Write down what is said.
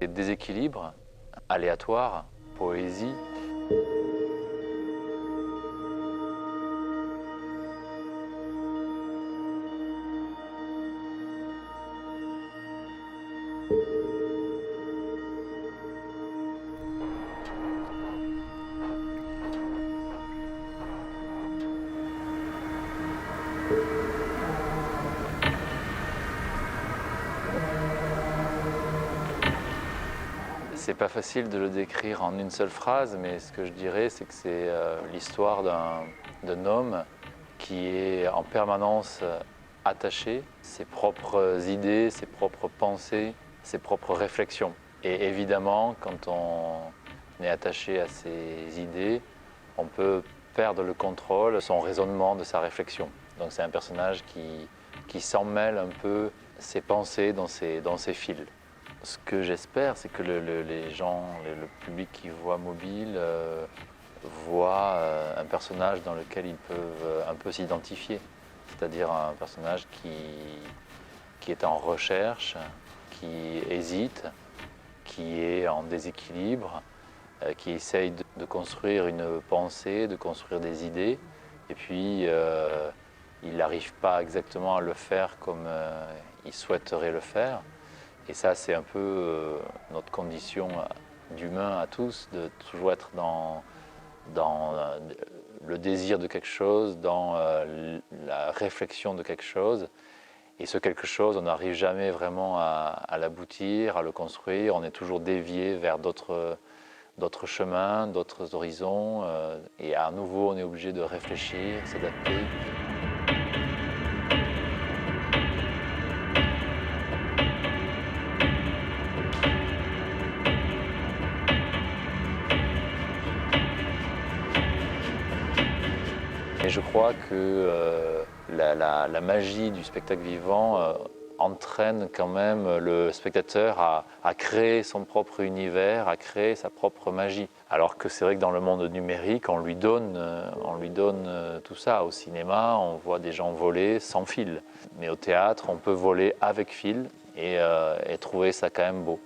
Déséquilibre, aléatoire, poésie. C'est pas facile de le décrire en une seule phrase, mais ce que je dirais, c'est que c'est l'histoire d'un homme qui est en permanence attaché, ses propres idées, ses propres pensées, ses propres réflexions. Et évidemment, quand on est attaché à ses idées, on peut perdre le contrôle, son raisonnement de sa réflexion. Donc c'est un personnage qui s'en mêle un peu ses pensées dans ses fils. Ce que j'espère, c'est que les gens, le public qui voit Mobile, voit un personnage dans lequel ils peuvent un peu s'identifier. C'est-à-dire un personnage qui est en recherche, qui hésite, qui est en déséquilibre, qui essaye de construire une pensée, de construire des idées, et puis il n'arrive pas exactement à le faire comme il souhaiterait le faire. Et ça, c'est un peu notre condition d'humain à tous, de toujours être dans le désir de quelque chose, dans la réflexion de quelque chose. Et ce quelque chose, on n'arrive jamais vraiment à l'aboutir, à le construire. On est toujours dévié vers d'autres chemins, d'autres horizons. Et à nouveau, on est obligé de réfléchir, s'adapter. Et je crois que la magie du spectacle vivant entraîne quand même le spectateur à créer son propre univers, à créer sa propre magie. Alors que c'est vrai que dans le monde numérique, on lui donne tout ça. Au cinéma, on voit des gens voler sans fil. Mais au théâtre, on peut voler avec fil et trouver ça quand même beau.